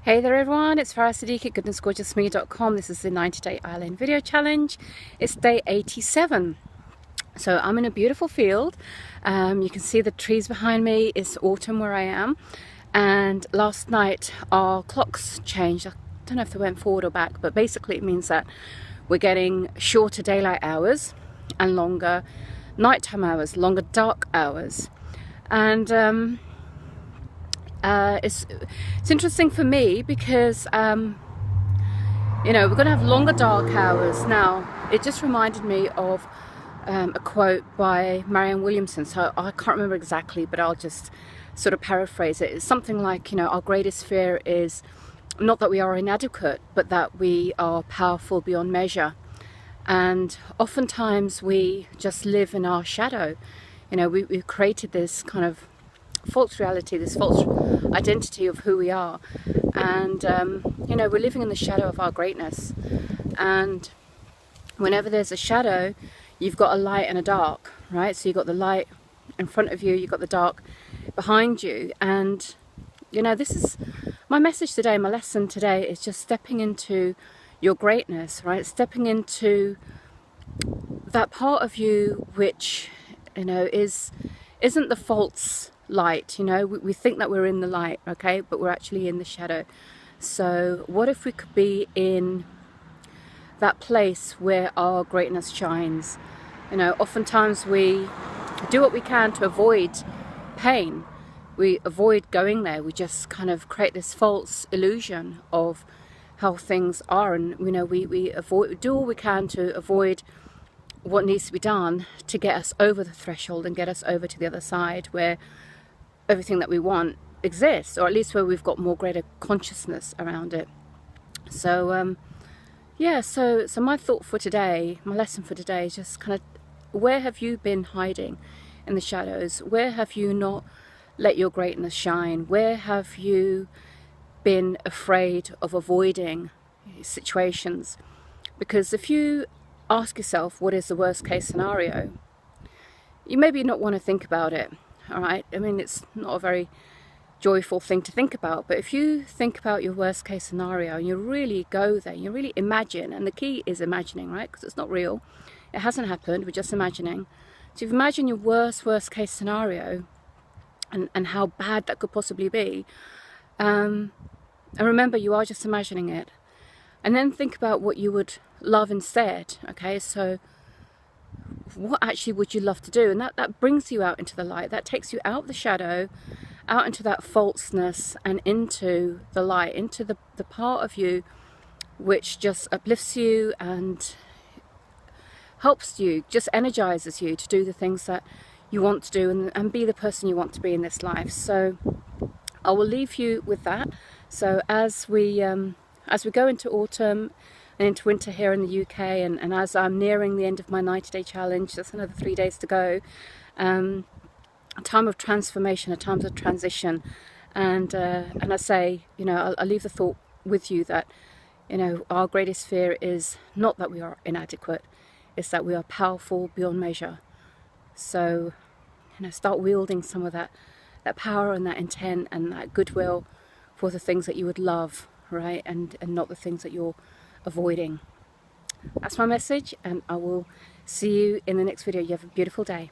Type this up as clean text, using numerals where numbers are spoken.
Hey there everyone, it's Farah at goodnessgorgeousme.com. This is the 90-day island video challenge. It's day 87. So I'm in a beautiful field. You can see the trees behind me. It's autumn where I am. And last night our clocks changed. I don't know if they went forward or back, but basically it means that we're getting shorter daylight hours and longer nighttime hours, longer dark hours. And it's interesting for me because you know, we're going to have longer dark hours. Now it just reminded me of a quote by Marianne Williamson, so I can't remember exactly, but I'll just sort of paraphrase it. It's something like, you know, our greatest fear is not that we are inadequate, but that we are powerful beyond measure. And oftentimes we just live in our shadow. You know, we've created this kind of false reality, this false identity of who we are, and you know, we're living in the shadow of our greatness. And whenever there's a shadow, you've got a light and a dark, right? So you've got the light in front of you, you've got the dark behind you. And you know, this is my message today, my lesson today is just stepping into your greatness, right? Stepping into that part of you which, you know, isn't the false light. You know, we think that we're in the light, okay, but we're actually in the shadow. So what if we could be in that place where our greatness shines? You know, oftentimes we do what we can to avoid pain. We avoid going there. We just kind of create this false illusion of how things are, and you know, we do all we can to avoid what needs to be done to get us over the threshold and get us over to the other side where everything that we want exists, or at least where we've got more greater consciousness around it. So yeah, so my thought for today, my lesson for today is just kind of, where have you been hiding in the shadows? Where have you not let your greatness shine? Where have you been afraid of avoiding situations? Because if you ask yourself what is the worst case scenario, you maybe not want to think about it. All right, I mean, it's not a very joyful thing to think about, but if you think about your worst case scenario and you really go there, you really imagine, and the key is imagining, right? Because it's not real, it hasn't happened, we're just imagining. So if you imagine your worst case scenario and how bad that could possibly be, and remember, you are just imagining it, and then think about what you would love instead. Okay, so what actually would you love to do? And that brings you out into the light. That takes you out of the shadow, out into that falseness, and into the light, into the part of you which just uplifts you and helps you, just energizes you to do the things that you want to do and be the person you want to be in this life. So I will leave you with that. So as we go into autumn and into winter here in the UK, and as I'm nearing the end of my 90-day challenge, there's another 3 days to go, a time of transformation, a time of transition, and I say, you know, I'll leave the thought with you that, you know, our greatest fear is not that we are inadequate, it's that we are powerful beyond measure. So, you know, start wielding some of that power and that intent and that goodwill for the things that you would love, right, and not the things that you're avoiding. That's my message, and I will see you in the next video. You have a beautiful day.